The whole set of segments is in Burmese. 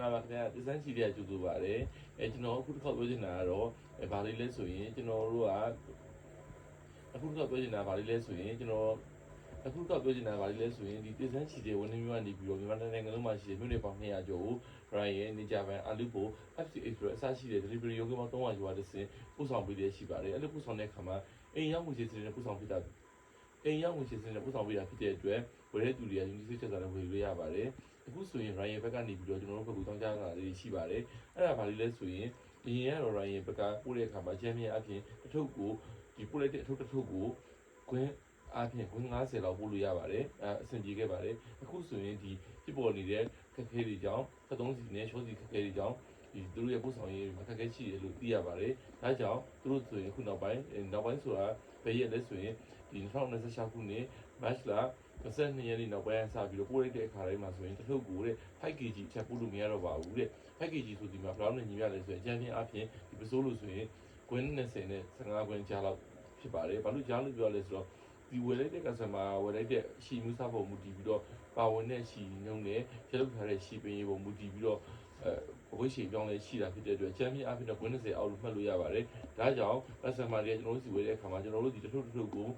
နာပါခင်ဗျာဒီဇိုင်းစီတွေကကြိုဆိုပါတယ်ကျွန်တော်အခုတစ်ခေါက်ပြောချင်တာကတော့ဗာလေးလဲဆိုရင်ကျွန်တော်တို့ကအခုတစ်ခေါက်ပြောချင်တာဗာလေးလဲဆိုရင်ကျွန်တော်အခုတော့ပြောချင်တာဗာလေးလဲဆိုရင်ဒီဒီဇိုင်းစီတွေဝန်ထမ်းမျိုးကနေပြီးတော့မြန်မာနိုင်ငံလုံးမှာရှိတဲ့မြို့နယ်ပေါင်း200ကျော်ကို Ryan နေကြပန်အလူပို FCA ဆိုတဲ့အစရှိတဲ့ delivery ရုံးကမှ300ကျော်တဲ့စင်ပို့ဆောင်ပေးတဲ့ရှိပါတယ်အဲ့လိုပို့ဆောင်တဲ့အခါမှာအိမ်ရောက်မှုစီစဉ်တဲ့ပို့ဆောင်ပေးတာအိမ်ရောက်မှုစီစဉ်တဲ့ပို့ဆောင်ပေးတာဖြစ်တဲ့အတွက်ဝယ်တဲ့သူတွေက Unity ချက်စားတဲ့ဝယ်လို့ရပါတယ်အခုဆိုရင် Ryan ဘက်ကနေပြီးတော့ကျွန်တော်တို့ဘက်ကတောင်းကြတာလေးရှိပါတယ်အဲ့ဒါဗာလေးလဲဆိုရင်ဒီရင်ကတော့ Ryan ဘက်ကပို့တဲ့အခါမှာချမ်းမြေအပြင်တစ်ထုပ်ကိုဒီပို့လိုက်တဲ့အထုပ်တစ်ထုပ်ကိုခွင်းအားဖြင့်90လောက်ပို့လို့ရပါတယ်အဆင်ပြေခဲ့ပါတယ်အခုဆိုရင်ဒီဖြစ်ပေါ်နေတဲ့ခက်ခဲတွေကြောင့်73စီနဲ့ရှော့စီခက်ခဲတွေကြောင့်ဒီသူတို့ရဲ့ပို့ဆောင်ရေးမှာခက်ခဲရှိတယ်လို့သိရပါတယ်ဒါကြောင့်သူတို့ဆိုရင်အခုနောက်ပိုင်းဆိုတာဘယ်ရက်လဲဆိုရင်ဒီ2026ခုနှစ် March လ22ရက်နေ့နောက်ပိုင်းစပြီးတော့ပို့လိုက်တဲ့အခါတိုင်းမှာဆိုရင်တစ်ထုပ်ကိုတဲ့ 5kg ချက်ပို့လို့မရတော့ပါဘူးတဲ့ 5kg ဆိုဒီမှာဘယ်လောက်နဲ့ညီရလဲဆိုရင်အကျန်းချင်းအပြင်ဒီပစိုးလို့ဆိုရင်ကွင်း20နဲ့15ကွင်းကြားလောက်ဖြစ်ပါတယ်ဘာလို့ကြားလို့ပြောလဲဆိုတော့ဒီဝယ်လိုက်တဲ့ customer ဝယ်လိုက်တဲ့ရှီမှုစားပုံမူတည်ပြီးတော့ပါဝင်တဲ့ရှီနှုံးနဲ့ကျလုပ်ထားတဲ့ရှီပင်ရေးပုံမူတည်ပြီးတော့ဘဝရှိပြောင်းလဲရှိတာဖြစ်တဲ့အတွက်ချမ်းမြေအဖြစ်တော့90အောက်လို့မှတ်လို့ရပါတယ်ဒါကြောင့် customer တွေကျွန်တော်တို့စီဝယ်တဲ့အခါမှာကျွန်တော်တို့ဒီတစ်ထုပ်တစ်ထုပ်ကို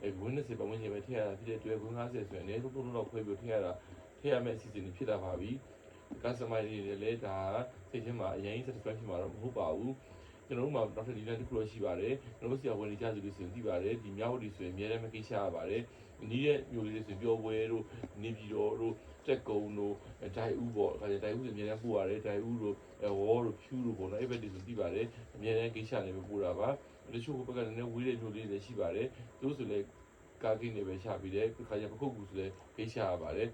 90ပတ်ဝန်းကျင်ပဲထည့်ရတာဖြစ်တဲ့အတွက်90ဆိုရင်အနည်းဆုံး3လောက်ခွဲပြီးထည့်ရမယ့်အစီအစဉ်တွေဖြစ်လာပါပြီ customer တွေလည်းဒါစိတ်ထဲမှာအရင် satisfaction မှာတော့မဟုတ်ပါဘူးကျွန်တော်တို့မှာနောက်ထပ်ဒီလန်တစ်ခုတော့ရှိပါတယ်ကျွန်တော်တို့ဆရာဝန်တွေကြားသူတွေဆိုရင်သိပါတယ်ဒီမြောက်ဝတီဆိုရင်အများနဲ့မကိစ္စရပါတယ်နီးတဲ့မျိုးလေးတွေဆိုရင်ပြောပွဲတို့နေပြည်တော်တို့တက်ကုံတို့ဒိုင်ဦးပေါ့ဒါကြဒိုင်ဦးဆိုအများနဲ့ပို့ရတယ်ဒိုင်ဦးတို့ဝေါ်တို့ဖြူတို့ပေါ့နော်အဲ့ဘက်တွေဆိုသိပါတယ်အများနဲ့ကိစ္စနဲ့ပဲပို့တာပါတချို့ဘက်ကလည်းဝေးတဲ့မျိုးလေးတွေရှိပါတယ်သူတို့ဆိုလည်းကားကိန်းတွေပဲချပြီးတယ်ခါကျပခုတ်ကူဆိုလည်းကိစ္စရပါတယ်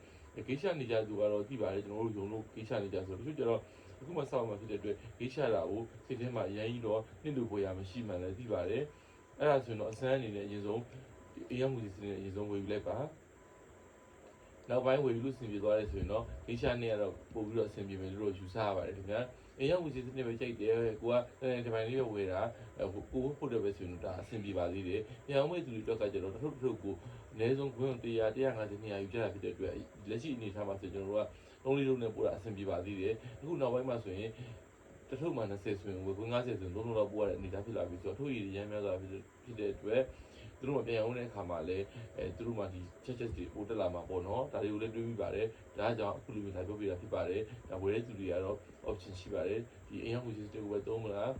ကိစ္စနေကြသူကတော့သိပါတယ်ကျွန်တော်တို့ယုံလို့ကိစ္စနေကြဆိုတချို့ကျတော့အခုမှစောင့်မှဖြစ်တဲ့အတွက်ကိစ္စတာကိုစိတ်ထဲမှာအရင်ကြီးတော့နှိမ့်လို့ပေါ်ရမရှိမှလည်းသိပါတယ်အဲ့ဒါဆိုရင်တော့အစမ်းအနေနဲ့အရင်ဆုံးအရင်မှုစီစဉ်တဲ့အရင်ဆုံးဝယ်ယူလိုက်ပါနောက်ပိုင်းဝယ်ယူလို့အဆင်ပြေသွားတယ်ဆိုရင်တော့ကိစ္စနဲ့ကတော့ပို့ပြီးတော့အဆင်ပြေမယ်လို့ယူဆရပါတယ်ခင်ဗျာအရင်မှုစီစဉ်နေပဲကြိုက်တယ်ကိုကဒီပိုင်းလေးပဲဝယ်တာကိုဖို့တယ်ပဲဆိုရင်ဒါအဆင်ပြေပါသေးတယ်ပြန်ဝယ်သူတွေတော့ကကြတော့တစ်ထုပ်ကိုအနည်းဆုံးခွင့်100 150 200ယူကြတာဖြစ်တဲ့အတွက်လက်ရှိအနေထားမှာဆိုကျွန်တော်တို့ကလုံးလေးလုံးနဲ့ပို့တာအဆင်ပြေပါသေးတယ်အခုနောက်ပိုင်းမှာဆိုရင်တစ်ထုပ်မှ20ဆိုရင်ဝယ်90ဆိုရင်3လောက်ပို့ရတဲ့အနေအထားဖြစ်လာပြီဆိုတော့ထုပ်ရည်ရမ်းများစွာဖြစ်တဲ့အတွက်သူတို့မပြန်အောင်တဲ့အခါမှာလည်းသူတို့မှဒီချက်တွေပို့တက်လာမှာပေါ့နော်ဒါတွေကိုလည်းတွေးပြီးပါတယ်ဒါကြောင့်အခုလိုမျိုးလာပြောပြတာဖြစ်ပါတယ်ဒါဝယ်တဲ့သူတွေကတော့ option ရှိပါတယ်ဒီအင်အားကိုစစ်တွေကိုပဲသုံးမလား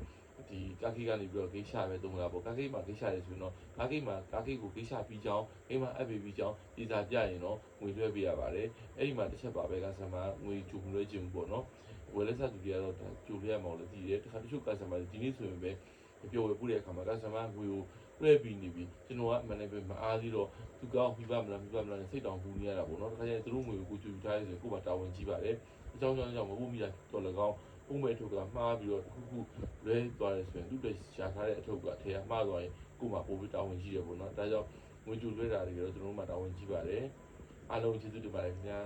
ဒီကားကိကနေပြီးတော့ဂိတ်ရှာပဲသုံးမလားပေါ့ကားကိမှာဂိတ်ရှာတယ်ဆိုရင်တော့ကားကိကိုဂိတ်ရှာပြီးကြောင်းအိမ်မှာအပ်ပြီးကြောင်းဒီစာပြရင်တော့ငွေလွှဲပေးရပါတယ်အဲ့ဒီမှာတစ်ချက်ပါပဲကဆမ်မာငွေကြိုလွှဲခြင်းပေါ့နော်ဝယ်လက်ဆက်သူတွေကတော့ကြိုလွှဲရမှာလို့သိတယ်တခါတချို့ကဆမ်မာဒီနေ့ဆိုရင်ပဲပြောဝယ်ပို့တဲ့အခါမှာကဆမ်မာငွေကိုလွှဲပြီးနေပြီကျွန်တော်ကအမှန်တကယ်မအားသေးတော့သူကောင်းပြပါမလားနဲ့စိတ်တောင်ပူနေရတာပေါ့နော်တခါကျရင်သူတို့ငွေကိုကြိုထားရဆိုကိုယ်မှာတာဝန်ကြီးပါတယ်အကြောင်းကြောင့်မဟုတ်မိတာတော်လည်းကောင်းပုံမဲ့ထုတ်ကမှားပြီးတော့တစ်ခုလွဲသွားတယ်ဆိုရင်သူ့တက်ရှာထားတဲ့အထုပ်ကထဲကမှားသွားရင်ကိုယ်မှာပို့ပြီးတာဝန်ကြီးတယ်ပေါ့နော်ဒါကြောင့်ငွေကြိုလွှဲတာတွေတော့ကျွန်တော်တို့မှာတာဝန်ကြီးပါတယ်အားလုံးကျေးဇူးတင်ပါတယ်ခင်ဗျာ